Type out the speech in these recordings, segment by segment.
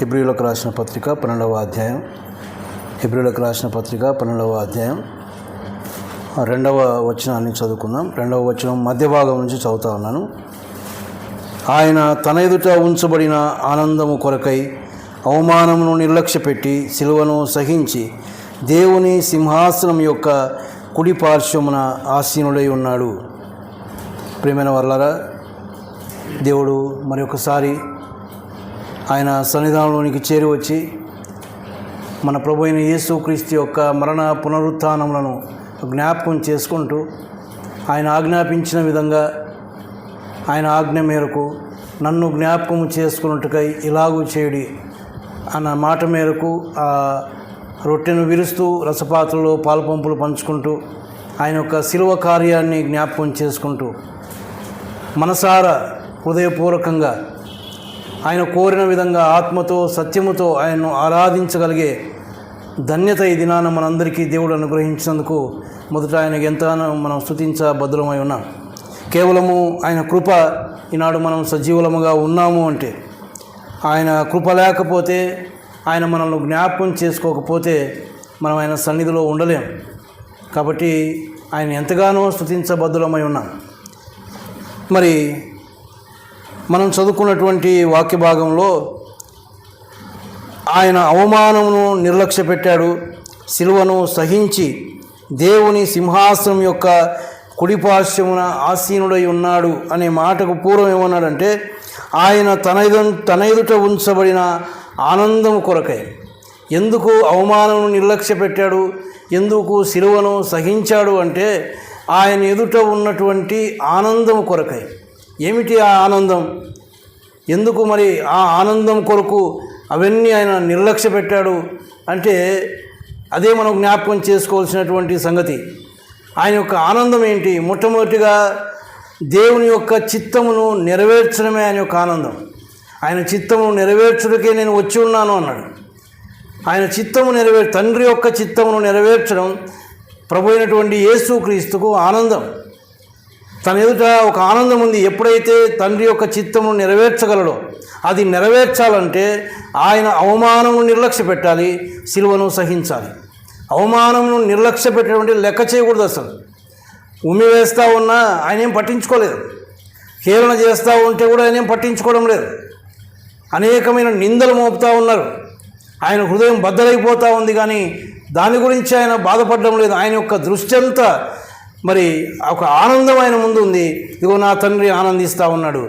హెబ్రీయులకు రాసిన పత్రిక 12వ అధ్యాయం. హెబ్రీయులకు రాసిన పత్రిక 12వ అధ్యాయం 2వ వచనాన్ని చదువుకుందాం. 2వ వచనం మధ్య భాగం నుంచి చదువుతా ఉన్నాను. ఆయన తన ఎదుట ఉంచబడిన ఆనందము కొరకై అవమానమును నిర్లక్ష్యపెట్టి సిలువను సహించి దేవుని సింహాసనం యొక్క కుడి పార్శ్వమున ఆసీనుడై ఉన్నాడు. ప్రియమైన వర్లారా, దేవుడు మరి ఒకసారి ఆయన సన్నిధానంలోనికి చేరి వచ్చి మన ప్రభు అయిన యేసుక్రీస్తు యొక్క మరణ పునరుత్థానములను జ్ఞాపకం చేసుకుంటూ ఆయన ఆజ్ఞాపించిన విధంగా ఆయన ఆజ్ఞ మేరకు నన్ను జ్ఞాపకం చేసుకున్నట్టుకై ఇలాగూ చేయడి అన్న మాట మేరకు ఆ రొట్టెను విరుస్తూ రసపాత్రలో పాలుపంపులు పంచుకుంటూ ఆయన యొక్క శిలువ కార్యాన్ని జ్ఞాపకం చేసుకుంటూ మనసారా హృదయపూర్వకంగా ఆయన కోరిన విధంగా ఆత్మతో సత్యముతో ఆయన్ను ఆరాధించగలిగే ధన్యత ఈ దినాన మనందరికీ దేవుడు అనుగ్రహించినందుకు మొదట ఆయనకి ఎంతగానో మనం స్తుతించబద్ధులమై ఉన్నాం. కేవలము ఆయన కృప ఈనాడు మనం సజీవులముగా ఉన్నాము అంటే, ఆయన కృప లేకపోతే, ఆయన మనల్ని జ్ఞాపకం చేసుకోకపోతే మనం ఆయన సన్నిధిలో ఉండలేం. కాబట్టి ఆయన ఎంతగానో స్తుతించబద్ధులమై ఉన్నాం. మరి మనం చదువుకున్నటువంటి వాక్య భాగంలో ఆయన అవమానమును నిర్లక్ష్య పెట్టాడు, సిలువను సహించి దేవుని సింహాసనం యొక్క కుడిపార్శ్వమున ఆసీనుడై ఉన్నాడు అనే మాటకు పూర్వం ఏమన్నాడంటే, ఆయన తన ఎదుట ఉంచబడిన ఆనందము కొరకై. ఎందుకు అవమానమును నిర్లక్ష్య పెట్టాడు, ఎందుకు సిలువను సహించాడు అంటే ఆయన ఎదుట ఉన్నటువంటి ఆనందం కొరకై. ఏమిటి ఆ ఆనందం? ఎందుకు మరి ఆ ఆనందం కొరకు అవన్నీ ఆయన నిర్లక్ష్య పెట్టాడు అంటే అదే మనం జ్ఞాపకం చేసుకోవాల్సినటువంటి సంగతి. ఆయన యొక్క ఆనందం ఏంటి? మొట్టమొదటిగా దేవుని యొక్క చిత్తమును నెరవేర్చడమే ఆయన యొక్క ఆనందం. ఆయన చిత్తమును నెరవేర్చుడికే నేను వచ్చి ఉన్నాను అన్నాడు. ఆయన చిత్తము తండ్రి యొక్క చిత్తమును నెరవేర్చడం ప్రభు అయినటువంటి యేసుక్రీస్తుకు ఆనందం. తన ఎదుట ఒక ఆనందం ఉంది. ఎప్పుడైతే తండ్రి యొక్క చిత్తమును నెరవేర్చగలడో, అది నెరవేర్చాలంటే ఆయన అవమానమును నిర్లక్ష్య పెట్టాలి, సిలువను సహించాలి. అవమానమును నిర్లక్ష్య పెట్టడం లెక్క చేయకూడదు. అసలు ఉమ్మి వేస్తూ ఉన్నా ఆయన ఏం పట్టించుకోలేదు, హేళన చేస్తూ ఉంటే కూడా ఆయన ఏం పట్టించుకోవడం లేదు. అనేకమైన నిందలు మోపుతూ ఉన్నారు, ఆయన హృదయం బద్దలైపోతూ ఉంది, కానీ దాని గురించి ఆయన బాధపడడం లేదు. ఆయన యొక్క దృష్టి అంతా మరి ఒక ఆనందం ఆయన ముందు ఉంది. ఇదిగో నా తండ్రి ఆనందిస్తూ ఉన్నాడు,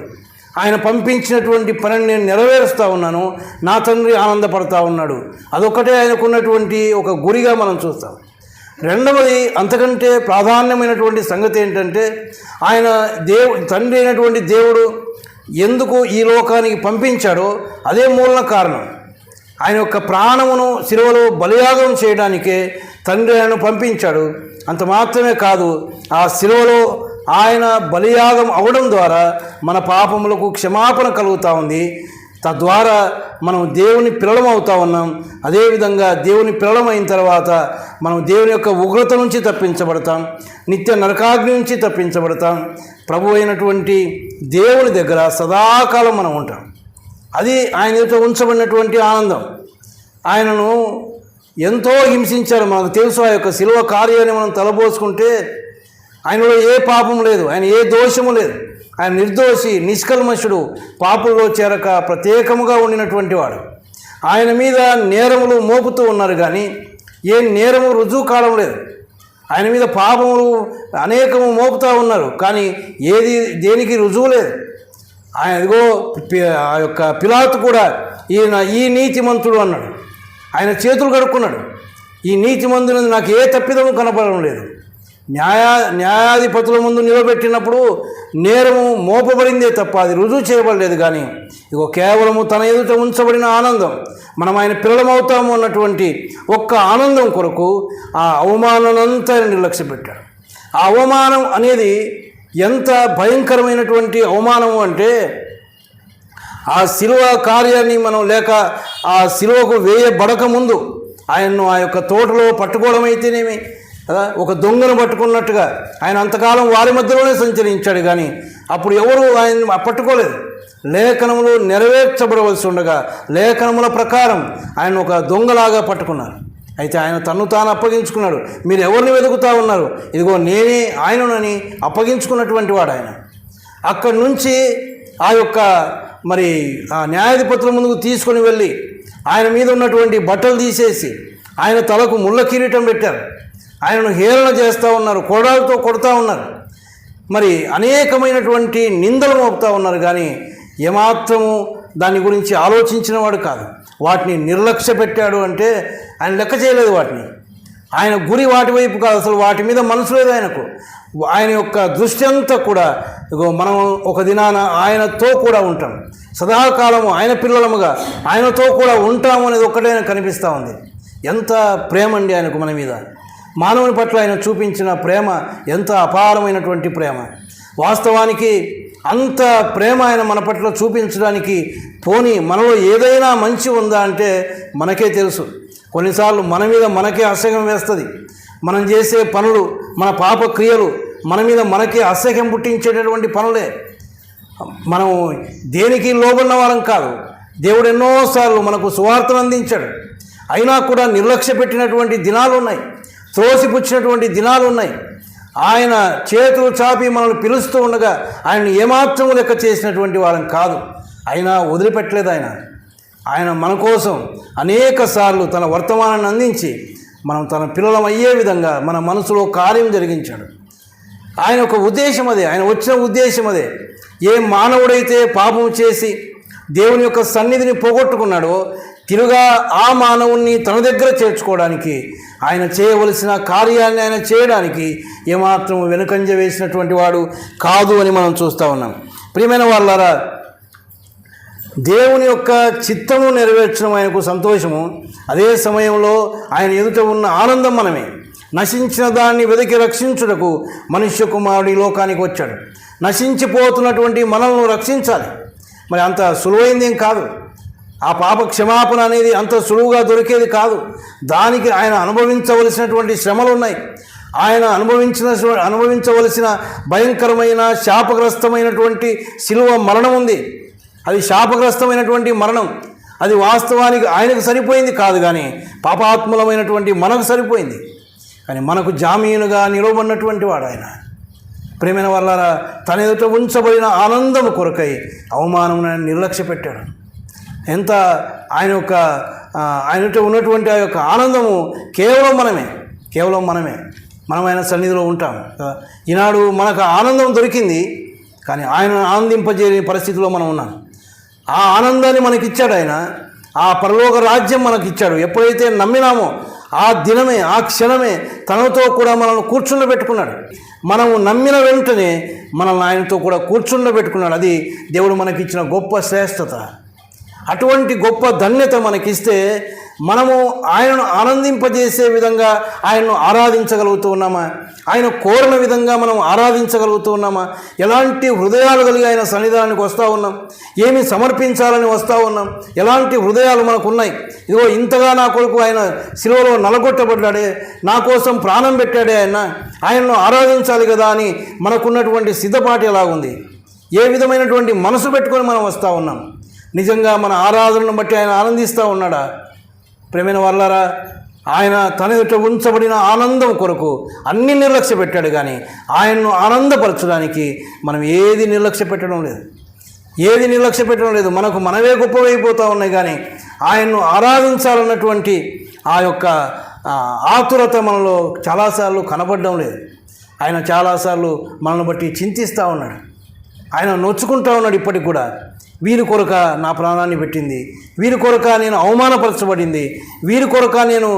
ఆయన పంపించినటువంటి పనిని నేను నెరవేరుస్తూ ఉన్నాను, నా తండ్రి ఆనందపడతా ఉన్నాడు. అదొక్కటే ఆయనకున్నటువంటి ఒక గురిగా మనం చూస్తాం. రెండవది, అంతకంటే ప్రాధాన్యమైనటువంటి సంగతి ఏంటంటే, ఆయన తండ్రి అయినటువంటి దేవుడు ఎందుకు ఈ లోకానికి పంపించాడో అదే మూల కారణం. ఆయన యొక్క ప్రాణమును సిలువలో బలియాగం చేయడానికే తండ్రి ఆయనను పంపించాడు. అంత మాత్రమే కాదు, ఆ సిలువలో ఆయన బలియాగం అవడం ద్వారా మన పాపములకు క్షమాపణ కలుగుతూ ఉంది. తద్వారా మనం దేవుని పిల్లలం అవుతా ఉన్నాం. అదేవిధంగా దేవుని పిల్లలం అయిన తర్వాత మనం దేవుని యొక్క ఉగ్రత నుంచి తప్పించబడతాం, నిత్య నరకాగ్ని నుంచి తప్పించబడతాం. ప్రభు అయినటువంటి దేవుని దగ్గర సదాకాలం మనం ఉంటాం. అది ఆయన ఎదుట ఉంచబడినటువంటి ఆనందం. ఆయనను ఎంతో హింసించారు, మనకు తెలుసు. ఆ యొక్క శిలువ కార్యాన్ని మనం తలపోసుకుంటే ఆయనలో ఏ పాపం లేదు, ఆయన ఏ దోషము లేదు. ఆయన నిర్దోషి, నిష్కల్మషుడు, పాపుల్లో చేరక ప్రత్యేకముగా ఉండినటువంటి వాడు. ఆయన మీద నేరములు మోపుతూ ఉన్నారు, కానీ ఏ నేరము రుజువు కావడం లేదు. ఆయన మీద పాపములు అనేకము మోపుతూ ఉన్నారు, కానీ దేనికి రుజువు లేదు. ఆయన ఇదిగో ఆ యొక్క పిలాతు కూడా ఈయన ఈ నీతిమంతుడు అన్నాడు. ఆయన చేతులు కడుక్కున్నాడు. ఈ నీతిమంతుని నాకు ఏ తప్పిదము కనపడడం లేదు. న్యాయాధిపతుల ముందు నిలబెట్టినప్పుడు నేరము మోపబడిందే తప్ప అది రుజువు చేయబడలేదు. కానీ ఇగో కేవలము తన ఎదుట ఉంచబడిన ఆనందం, మనం ఆయన పిల్లలమవుతాము అన్నటువంటి ఒక్క ఆనందం కొరకు ఆ అవమానాన్నంతా నిర్లక్ష్య పెట్టాడు. ఆ అవమానం అనేది ఎంత భయంకరమైనటువంటి అవమానము అంటే, ఆ శిలువ కార్యాన్ని మనం లేక ఆ శిలువకు వేయబడక ముందు ఆయన్ను ఆ యొక్క తోటలో పట్టుకోవడం అయితేనేమి, కదా, ఒక దొంగను పట్టుకున్నట్టుగా ఆయన అంతకాలం వారి మధ్యలోనే సంచరించాడు, కానీ అప్పుడు ఎవరు ఆయన పట్టుకోలేదు. లేఖనములు నెరవేర్చబడవలసి ఉండగా లేఖనముల ప్రకారం ఆయన ఒక దొంగలాగా పట్టుకున్నారు. అయితే ఆయన తన్ను తాను అప్పగించుకున్నాడు. మీరు ఎవరిని వెతుకుతా ఉన్నారు? ఇదిగో నేనే ఆయననని అప్పగించుకున్నటువంటి వాడు ఆయన. అక్కడి నుంచి ఆ యొక్క మరి ఆ న్యాయాధిపతుల ముందుకు తీసుకొని వెళ్ళి ఆయన మీద ఉన్నటువంటి బట్టలు తీసేసి ఆయన తలకు ముళ్ళ కిరీటం పెట్టారు. ఆయనను హేళన చేస్తూ ఉన్నారు, కొరడాలతో కొడుతూ ఉన్నారు, మరి అనేకమైనటువంటి నిందలు మోపుతూ ఉన్నారు. కానీ ఏమాత్రము దాని గురించి ఆలోచించిన వాడు కాదు. వాటిని నిర్లక్ష్య పెట్టాడు అంటే ఆయన లెక్క చేయలేదు వాటిని. ఆయన గురి వాటి వైపు కాదు, అసలు వాటి మీద మనసు లేదు ఆయనకు. ఆయన యొక్క దృష్టి అంతా కూడా ఇగో మనం ఒక దినాన ఆయనతో కూడా ఉంటాం, సదాకాలము ఆయన పిల్లలముగా ఆయనతో కూడా ఉంటాము అనేది ఒక్కటే కనిపిస్తూ ఉంది. ఎంత ప్రేమ అండి ఆయనకు మన మీద. మానవుని పట్ల ఆయన చూపించిన ప్రేమ ఎంత అపారమైనటువంటి ప్రేమ. వాస్తవానికి అంత ప్రేమ ఆయన మన పట్ల చూపించడానికి పోనీ మనలో ఏదైనా మంచి ఉందా అంటే మనకే తెలుసు. కొన్నిసార్లు మన మీద మనకే అసహ్యం వేస్తుంది. మనం చేసే పనులు, మన పాప క్రియలు మన మీద మనకే అసహ్యం పుట్టించేటటువంటి పనులే. మనం దేనికి లోబడిన వారం కాదు. దేవుడు ఎన్నోసార్లు మనకు సువార్తను అందించాడు, అయినా కూడా నిర్లక్ష్య పెట్టినటువంటి దినాలు ఉన్నాయి, త్రోసిపుచ్చినటువంటి దినాలు ఉన్నాయి. ఆయన చేతులు చాపి మనల్ని పిలుస్తూ ఉండగా ఆయన ఏమాత్రం లెక్క చేసినటువంటి వాళ్ళం కాదు. అయినా వదిలిపెట్టలేదు ఆయన మన కోసం అనేక సార్లు తన వర్తమానాన్ని అందించి మనం తన పిల్లలం అయ్యే విధంగా మన మనసులో కార్యం జరిగించాడు. ఆయన ఒక ఉద్దేశం అదే, ఆయన వచ్చిన ఉద్దేశం అదే. ఏ మానవుడైతే పాపం చేసి దేవుని యొక్క సన్నిధిని పోగొట్టుకున్నాడో తిరుగా ఆ మానవుణ్ణి తన దగ్గర చేర్చుకోవడానికి ఆయన చేయవలసిన కార్యాన్ని ఆయన చేయడానికి ఏమాత్రం వెనుకంజ వేసినటువంటి వాడు కాదు అని మనం చూస్తూ ఉన్నాం. ప్రియమైన వాళ్ళారా, దేవుని యొక్క చిత్తము నెరవేర్చడం ఆయనకు సంతోషము, అదే సమయంలో ఆయన ఎదుట ఉన్న ఆనందం మనమే. నశించిన దాన్ని వెతికి రక్షించుటకు మనుష్య కుమారుడు లోకానికి వచ్చాడు. నశించిపోతున్నటువంటి మనల్ని రక్షించాలి. మరి అంత సులువైందేం కాదు. ఆ పాప క్షమాపణ అనేది అంత సులువుగా దొరికేది కాదు. దానికి ఆయన అనుభవించవలసినటువంటి శ్రమలు ఉన్నాయి. ఆయన అనుభవించవలసిన భయంకరమైన శాపగ్రస్తమైనటువంటి శిలువ మరణం ఉంది. అది శాపగ్రస్తమైనటువంటి మరణం. అది వాస్తవానికి ఆయనకు సరిపోయింది కాదు, కానీ పాపాత్ములమైనటువంటి మనకు సరిపోయింది. కానీ మనకు జామీనుగా నిలవబడినటువంటి వాడు ఆయన. ప్రేమైన వాళ్ళారా, తన ఎదుట ఉంచబడిన ఆనందం కొరకై అవమానమును నిర్లక్ష్య పెట్టాడు. ఎంత ఆయన ఉన్నటువంటి ఆ యొక్క ఆనందము కేవలం మనమే మనం ఆయన సన్నిధిలో ఉంటాం. ఈనాడు మనకు ఆనందం దొరికింది, కానీ ఆయన ఆనందింపజేయని పరిస్థితిలో మనం ఉన్నాం. ఆ ఆనందాన్ని మనకిచ్చాడు ఆయన, ఆ పరలోక రాజ్యం మనకిచ్చాడు. ఎప్పుడైతే నమ్మినామో ఆ దినమే, ఆ క్షణమే తనతో కూడా మనల్ని కూర్చుండబెట్టుకున్నాడు. మనము నమ్మిన వెంటనే మనల్ని ఆయనతో కూడా కూర్చుండబెట్టుకున్నాడు. అది దేవుడు మనకిచ్చిన గొప్ప శ్రేష్టత. అటువంటి గొప్ప ధన్యత మనకిస్తే మనము ఆయనను ఆనందింపజేసే విధంగా ఆయనను ఆరాధించగలుగుతూ ఉన్నామా? ఆయన కోరిన విధంగా మనం ఆరాధించగలుగుతూ ఉన్నామా? ఎలాంటి హృదయాలు కలిగి ఆయన సన్నిధానానికి వస్తూ ఉన్నాం? ఏమి సమర్పించాలని వస్తూ ఉన్నాం? ఎలాంటి హృదయాలు మనకున్నాయి? ఇదిగో ఇంతగా నా కొరకు ఆయన శిలువలో నలగొట్టబడ్డాడే, నా కోసం ప్రాణం పెట్టాడే, ఆయనను ఆరాధించాలి కదా అని మనకున్నటువంటి సిద్ధపాటు ఎలాగుంది? ఏ విధమైనటువంటి మనసు పెట్టుకొని మనం వస్తూ ఉన్నాం? నిజంగా మన ఆరాధనను బట్టి ఆయన ఆనందిస్తూ ఉన్నాడా? ప్రేమైన వాళ్ళారా, ఆయన తన ఎదుట ఉంచబడిన ఆనందం కొరకు అన్ని నిర్లక్ష్య పెట్టాడు, కానీ ఆయన్ను ఆనందపరచడానికి మనం ఏది నిర్లక్ష్య పెట్టడం లేదు. మనకు మనవే గొప్పవైపోతూ ఉన్నాయి, కానీ ఆయన్ను ఆరాధించాలన్నటువంటి ఆ యొక్క ఆతురత మనలో చాలాసార్లు కనబడడం లేదు. ఆయన చాలాసార్లు మనల్ని బట్టి చింతిస్తూ ఉన్నాడు. ఆయన నొచ్చుకుంటూ ఉన్నాడు ఇప్పటికి కూడా. వీరి కొరక నా ప్రాణాన్ని పెట్టింది, వీరి కొరక నేను అవమానపరచబడింది, వీరి కొరక నేను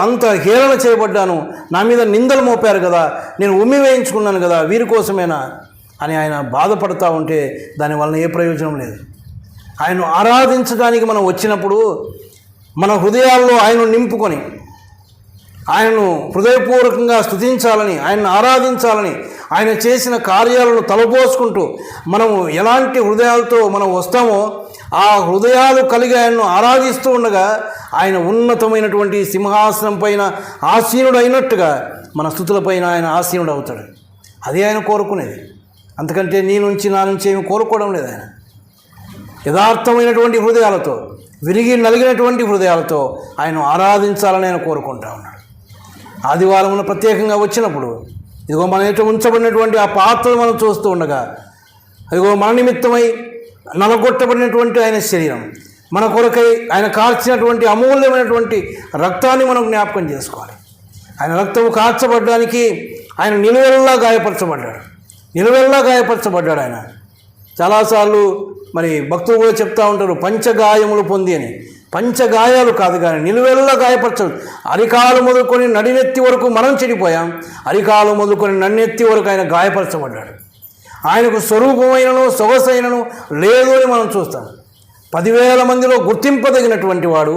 అంత హేళన చేయబడ్డాను, నా మీద నిందలు మోపారు కదా, నేను ఉమ్మి వేయించుకున్నాను కదా, వీరి కోసమేనా అని ఆయన బాధపడతా ఉంటే దానివల్ల ఏ ప్రయోజనం లేదు. ఆయన్ను ఆరాధించడానికి మనం వచ్చినప్పుడు మన హృదయాల్లో ఆయన్ను నింపుకొని ఆయనను హృదయపూర్వకంగా స్తుతించాలని, ఆయన్ను ఆరాధించాలని, ఆయన చేసిన కార్యాలను తలపోసుకుంటూ మనము ఎలాంటి హృదయాలతో మనం వస్తామో ఆ హృదయాలు కలిగి ఆయనను ఆరాధిస్తూ ఉండగా ఆయన ఉన్నతమైనటువంటి సింహాసనం పైన ఆసీనుడు అయినట్టుగా మన స్తుతులపైన ఆయన ఆసీనుడు అవుతాడు. అదే ఆయన కోరుకునేది. అంతకంటే నీ నుంచి నా నుంచి ఏమి కోరుకోవడం లేదు. ఆయన యథార్థమైనటువంటి హృదయాలతో, విరిగి నలిగినటువంటి హృదయాలతో ఆయన ఆరాధించాలని ఆయన కోరుకుంటా ఉన్నాడు. ఆదివారమున ప్రత్యేకంగా వచ్చినప్పుడు ఇదిగో మన ఎటు ఉంచబడినటువంటి ఆ పాత్రలు మనం చూస్తూ ఉండగా, ఇదిగో మన నిమిత్తమై నలగొట్టబడినటువంటి ఆయన శరీరం, మన కొరకై ఆయన కార్చినటువంటి అమూల్యమైనటువంటి రక్తాన్ని మనం జ్ఞాపకం చేసుకోవాలి. ఆయన రక్తము కార్చబడ్డానికి ఆయన నిలువెల్లా గాయపరచబడ్డాడు. ఆయన చాలాసార్లు మరి భక్తులు కూడా చెప్తూ ఉంటారు, పంచగాయములు పొంది అని. పంచగాయాలు కాదు కానీ నిలువెల్లా గాయపరచడు. అరికాలు మొదలుకొని నడినెత్తి వరకు మనం చెడిపోయాం. అరికాలు మొదలుకొని నన్నెత్తి వరకు ఆయన గాయపరచబడ్డాడు. ఆయనకు స్వరూపమైనను సొగసైనను లేదు అని మనం చూస్తాం. 10,000 మందిలో గుర్తింపదగినటువంటి వాడు,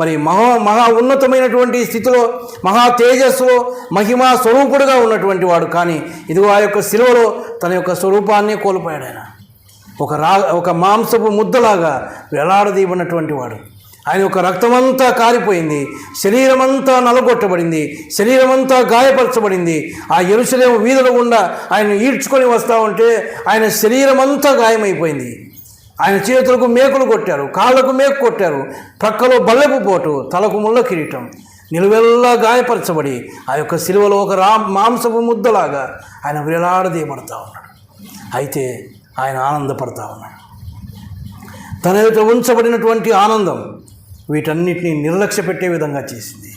మరి మహా ఉన్నతమైనటువంటి స్థితిలో, మహా తేజస్సులో, మహిమా స్వరూపుడుగా ఉన్నటువంటి వాడు. కానీ ఇదిగో ఆ యొక్క శిలువలో తన యొక్క స్వరూపాన్ని కోల్పోయాడు. ఆయన ఒక మాంసపు ముద్దలాగా వేలాడదీయబడినటువంటి వాడు. ఆయన యొక్క రక్తమంతా కారిపోయింది, శరీరమంతా నలగొట్టబడింది, శరీరమంతా గాయపరచబడింది. ఆ యెరూషలేము వీధుల గుండా ఆయన ఈడ్చుకొని వస్తూ ఉంటే ఆయన శరీరమంతా గాయమైపోయింది. ఆయన చేతులకు మేకులు కొట్టారు, కాళ్ళకు మేకు కొట్టారు, ప్రక్కలో బల్లెపు పోటు, తలకు ముళ్ళ కిరీటం, నిలువెల్లా గాయపరచబడి ఆ యొక్క శిలువలో ఒక మాంసపు ముద్దలాగా ఆయన వేలాడదీయబడతా ఉన్నాడు. అయితే ఆయన ఆనందపడతా ఉన్నాడు. తన ఎదుట ఉంచబడినటువంటి ఆనందం వీటన్నిటినీ నిర్లక్ష్య పెట్టే విధంగా చేసింది.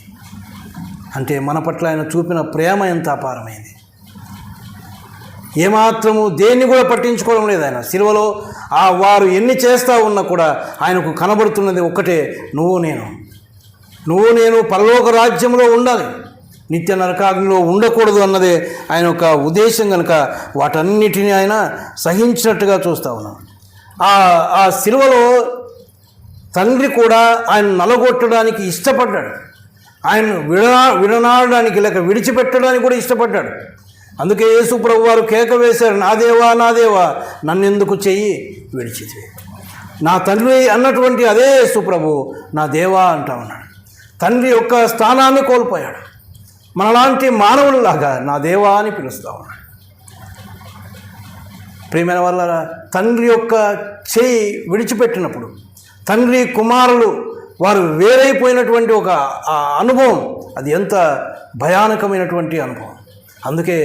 అంటే మన పట్ల ఆయన చూపిన ప్రేమ ఎంత అపారమైంది. ఏమాత్రము దేన్ని కూడా పట్టించుకోవడం లేదు. ఆయన శిలువలో వారు ఎన్ని చేస్తూ ఉన్నా కూడా ఆయనకు కనబడుతున్నది ఒక్కటే, నువ్వు నేను పరలోక రాజ్యంలో ఉండాలి, నిత్య నరకాగ్నిలో ఉండకూడదు అన్నదే ఆయన యొక్క ఉద్దేశం. కనుక వాటన్నిటిని ఆయన సహించినట్టుగా చూస్తూ ఉన్నాం. ఆ శిలువలో తండ్రి కూడా ఆయన నలగొట్టడానికి ఇష్టపడ్డాడు. ఆయన విడనాడడానికి లేక విడిచిపెట్టడానికి కూడా ఇష్టపడ్డాడు. అందుకే యేసు ప్రభు వారు కేక వేశారు, నా దేవా నన్నెందుకు చెయ్యి విడిచితివి. నా తండ్రి అన్నటువంటి అదే యేసు ప్రభు నా దేవా అంటా ఉన్నాడు. తండ్రి యొక్క స్థానాన్ని కోల్పోయాడు. మనలాంటి మానవులలాగా నా దేవా అని పిలుస్తూ ఉన్నాడు. ప్రియమైన వల్ల తండ్రి యొక్క చేయి విడిచిపెట్టినప్పుడు, తండ్రి కుమారులు వారు వేరైపోయినటువంటి ఒక అనుభవం, అది ఎంత భయానకమైనటువంటి అనుభవం. అందుకే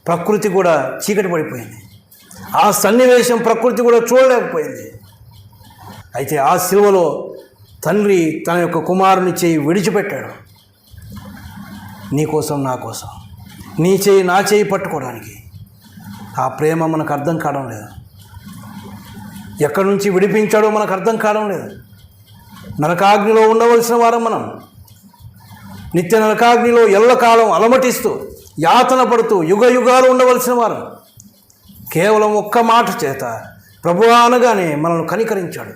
ప్రకృతి కూడా చీకటి పడిపోయింది. ఆ సన్నివేశం ప్రకృతి కూడా చూడలేకపోయింది. అయితే ఆ శిలువలో తండ్రి తన యొక్క కుమారుని చేయి విడిచిపెట్టాడు. నీ కోసం, నా కోసం, నీ చేయి నా చేయి పట్టుకోవడానికి. ఆ ప్రేమ మనకు అర్థం కావడం లేదు. ఎక్కడి నుంచి విడిపించాడో మనకు అర్థం కావడం లేదు. నరకాగ్నిలో ఉండవలసిన వారం మనం, నిత్య నరకాగ్నిలో ఎల్లకాలం అలమటిస్తూ యాతన పడుతూ యుగాలు ఉండవలసిన వారు. కేవలం ఒక్క మాట చేత ప్రభువా అనగానే మనల్ని కనికరించాడు,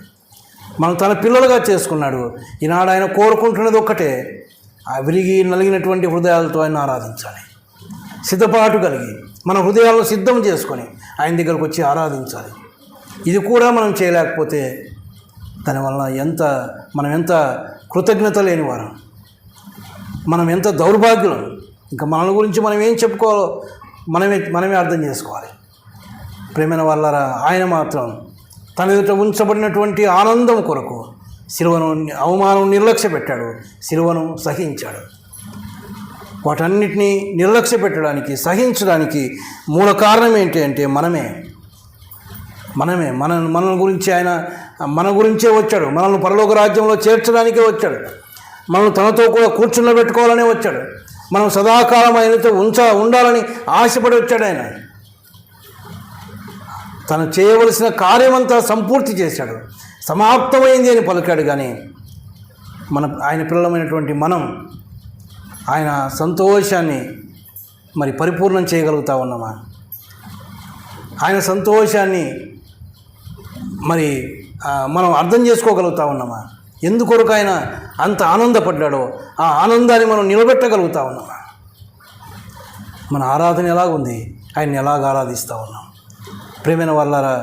మనం తన పిల్లలుగా చేసుకున్నాడు. ఈనాడు ఆయన కోరుకుంటున్నది ఒక్కటే, ఆ విరిగి నలిగినటువంటి హృదయాలతో ఆయన ఆరాధించాలి. సిద్ధపాటు కలిగి మన హృదయాలను సిద్ధం చేసుకొని ఆయన దగ్గరకు వచ్చి ఆరాధించాలి. ఇది కూడా మనం చేయలేకపోతే దానివల్ల మనం ఎంత కృతజ్ఞత లేని వారం, మనం ఎంత దౌర్భాగ్యులం. ఇంకా మన గురించి మనం ఏం చెప్పుకోవాలో మనమే అర్థం చేసుకోవాలి. ప్రేమైన వాళ్ళరా, ఆయన మాత్రం తన ఎదుట ఉంచబడినటువంటి ఆనందం కొరకు శిలువను అవమానం నిర్లక్ష్య పెట్టాడు, శిలువను సహించాడు. వాటన్నిటినీ నిర్లక్ష్య పెట్టడానికి, సహించడానికి మూల కారణం ఏంటి అంటే మనమే మన గురించి ఆయన మన గురించే వచ్చాడు. మనల్ని పరలోక రాజ్యంలో చేర్చడానికే వచ్చాడు. మనల్ని తనతో కూడా కూర్చుండబెట్టుకోవాలనే వచ్చాడు. మనం సదాకాలం ఆయనతో ఉండాలని ఆశపడి వచ్చాడు. ఆయన తను చేయవలసిన కార్యమంతా సంపూర్తి చేశాడు, సమాప్తమైంది అని పలికాడు. కానీ ఆయన పిల్లలమైనటువంటి మనం ఆయన సంతోషాన్ని మరి పరిపూర్ణం చేయగలుగుతా ఉన్నామా? ఆయన సంతోషాన్ని మరి మనం అర్థం చేసుకోగలుగుతా ఉన్నామా? ఎందుకొరకు ఆయన అంత ఆనందపడ్డాడో ఆ ఆనందాన్ని మనం నిలబెట్టగలుగుతా ఉన్నామా? మన ఆరాధన ఎలాగుంది? ఆయన్ని ఎలాగ ఆరాధిస్తూ ఉన్నాం? ప్రేమైన వాళ్ళారా,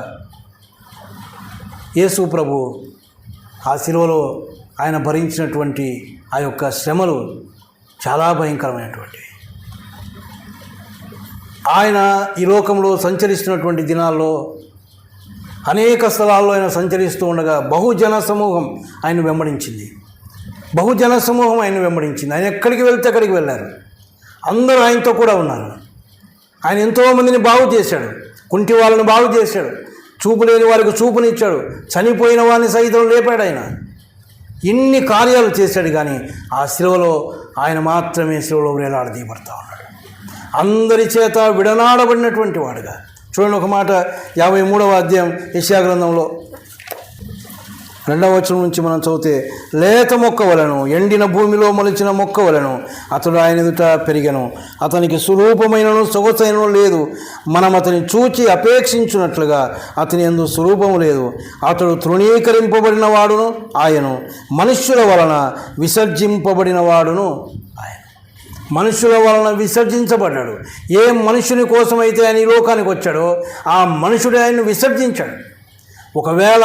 యేసు ప్రభు ఆ శిలువలో ఆయన భరించినటువంటి ఆ యొక్క శ్రమలు చాలా భయంకరమైనటువంటివి. ఆయన ఈ లోకంలో సంచరిస్తున్నటువంటి దినాల్లో అనేక స్థలాల్లో ఆయన సంచరిస్తూ ఉండగా బహుజన సమూహం ఆయన వెంబడించింది. ఆయన ఎక్కడికి వెళ్తే అక్కడికి వెళ్ళారు. అందరూ ఆయనతో కూడా ఉన్నారు. ఆయన ఎంతోమందిని బాగు చేశాడు. కుంటి వాళ్ళని బాగు చేశాడు. చూపు లేని వారికి చూపునిచ్చాడు. చనిపోయిన వారిని సైతం లేపాడు. ఆయన ఇన్ని కార్యాలు చేశాడు. కానీ ఆ శిలువలో ఆయన మాత్రమే శిలువలో వేలాడదీయబడతా ఉన్నాడు. అందరి చేత విడనాడబడినటువంటి వాడుగా. చూడండి ఒక మాట 53వ అధ్యాయం యెషయా గ్రంథంలో 2వ వచనం నుంచి మనం చదివితే, లేత మొక్క వలెను, ఎండిన భూమిలో మొలిచిన మొక్క వలెను అతడు ఆయన ఎదుట పెరిగెను. అతనికి స్వరూపమైనను సొగసైనను లేదు. మనం అతని చూచి అపేక్షించున్నట్లుగా అతని యందు స్వరూపము లేదు. అతడు తృణీకరింపబడిన వాడును ఆయను, మనుష్యుల వలన విసర్జింపబడిన వాడును ఆయన. మనుషుల వలన విసర్జించబడ్డాడు. ఏ మనుషుని కోసమైతే ఆయన ఈ లోకానికి వచ్చాడో ఆ మనుషుడే ఆయన్ను విసర్జించాడు. ఒకవేళ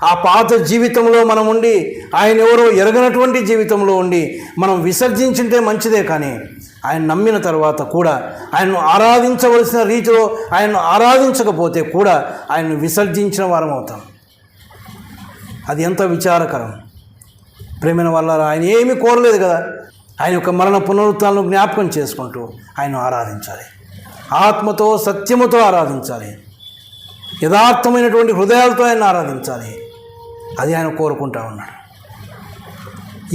ఆ పాత జీవితంలో మనం ఉండి ఆయన ఎవరో ఎరగనటువంటి జీవితంలో ఉండి మనం విసర్జించుంటే మంచిదే. కానీ ఆయన నమ్మిన తర్వాత కూడా ఆయన్ను ఆరాధించవలసిన రీతిలో ఆయన్ను ఆరాధించకపోతే కూడా ఆయన్ను విసర్జించిన వారం అవుతాం. అది ఎంత విచారకరం. ప్రేమైన వల్ల ఆయన ఏమీ కోరలేదు కదా. ఆయన యొక్క మరణ పునరుత్థానాలను జ్ఞాపకం చేసుకుంటూ ఆయన్ను ఆరాధించాలి. ఆత్మతో సత్యముతో ఆరాధించాలి. యథార్థమైనటువంటి హృదయాలతో ఆయన ఆరాధించాలి. అది ఆయన కోరుకుంటా ఉన్నాడు.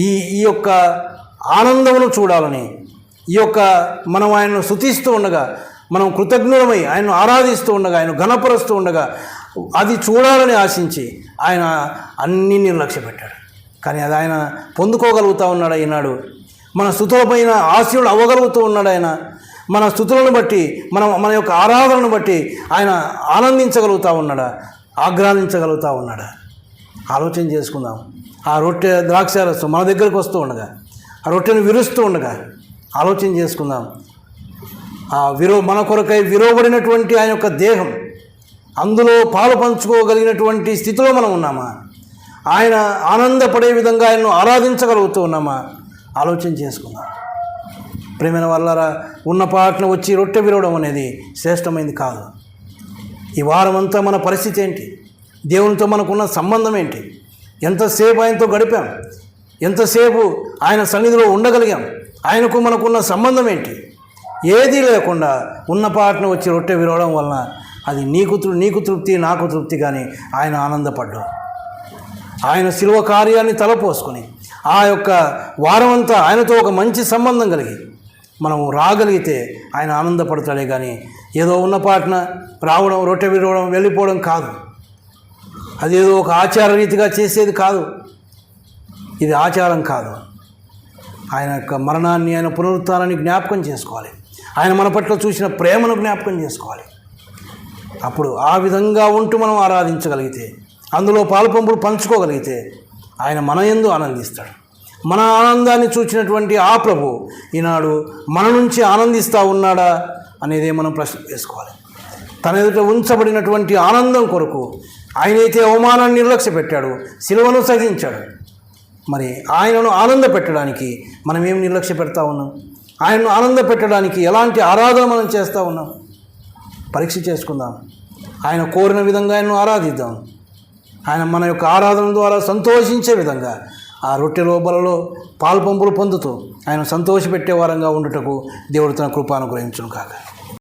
ఈ యొక్క ఆనందమును చూడాలని, ఈ యొక్క మనం ఆయన్ను స్తుతిస్తూ ఉండగా, మనం కృతజ్ఞులమై ఆయన్ను ఆరాధిస్తూ ఉండగా, ఆయన ఘనపరుస్తూ ఉండగా అది చూడాలని ఆశించి ఆయన అన్నీ నిర్లక్ష్యపెట్టాడు. కానీ అది ఆయన పొందుకోగలుగుతూ ఉన్నాడు. ఈనాడు మన స్తుతులపైన ఆశీనుడు అవ్వగలుగుతూ ఉన్నాడు. ఆయన మన స్తుతులను బట్టి మన యొక్క ఆరాధనను బట్టి ఆయన ఆనందించగలుగుతూ ఉన్నాడా, ఆగ్రహించగలుగుతూ ఉన్నాడా? ఆలోచన చేసుకుందాం. ఆ రొట్టె ద్రాక్షారసం మన దగ్గరకు వస్తూ ఉండగా, ఆ రొట్టెను విరుస్తూ ఉండగా ఆలోచన చేసుకుందాం. మన కొరకై విరోబడినటువంటి ఆయన యొక్క దేహం, అందులో పాలు పంచుకోగలిగినటువంటి స్థితిలో మనం ఉన్నామా? ఆయన ఆనందపడే విధంగా ఆయన్ను ఆరాధించగలుగుతూ ఉన్నామా? ఆలోచన చేసుకుందాం. ప్రేమైన వాళ్ళరా, ఉన్న పాటను వచ్చి రొట్టె విరవడం అనేది శ్రేష్టమైంది కాదు. ఈ వారం అంతా మన పరిస్థితి ఏంటి? దేవునితో మనకున్న సంబంధం ఏంటి? ఎంతసేపు ఆయనతో గడిపాం? ఎంతసేపు ఆయన సన్నిధిలో ఉండగలిగాం? ఆయనకు మనకున్న సంబంధం ఏంటి? ఏదీ లేకుండా ఉన్న పాటను వచ్చి రొట్టె విరవడం వలన అది నీకు తృప్తి, నాకు తృప్తి. కానీ ఆయన ఆనందపడ్డాడు. ఆయన శిలువ కార్యాన్ని తలపోసుకొని ఆ యొక్క వారమంతా ఆయనతో ఒక మంచి సంబంధం కలిగి మనం రాగలిగితే ఆయన ఆనందపడతాడే. కానీ ఏదో ఉన్న పాటన రావడం, రొట్టె విరవడం, వెళ్ళిపోవడం కాదు. అదేదో ఒక ఆచార రీతిగా చేసేది కాదు. ఇది ఆచారం కాదు. ఆయన యొక్క మరణాన్ని, ఆయన పునరుత్థానాన్ని జ్ఞాపకం చేసుకోవాలి. ఆయన మన పట్ల చూసిన ప్రేమను జ్ఞాపకం చేసుకోవాలి. అప్పుడు ఆ విధంగా ఉంటూ మనం ఆరాధించగలిగితే, అందులో పాలుపంపులు పంచుకోగలిగితే ఆయన మన యందు ఆనందిస్తాడు. మన ఆనందాన్ని చూచినటువంటి ఆ ప్రభు ఈనాడు మన నుంచి ఆనందిస్తూ ఉన్నాడా అనేదే మనం ప్రశ్న వేసుకోవాలి. తన ఎదుట ఉంచబడినటువంటి ఆనందం కొరకు ఆయనైతే అవమానాన్ని నిర్లక్ష్య పెట్టాడు, శిలువను సహించాడు. మరి ఆయనను ఆనంద పెట్టడానికి మనం ఏం నిర్లక్ష్య పెడతా ఉన్నాం? ఆయనను ఆనంద పెట్టడానికి ఎలాంటి ఆరాధన మనం చేస్తూ ఉన్నాం? పరీక్ష చేసుకుందాం. ఆయన కోరిన విధంగా ఆయనను ఆరాధిద్దాం. ఆయన మన యొక్క ఆరాధన ద్వారా సంతోషించే విధంగా ఆ రొట్టెలో బలలో పాలు పంపులు పొందుతూ ఆయన సంతోషపెట్టే వారంగా ఉండుటకు దేవుడు తన కృప అనుగ్రహించును కాక.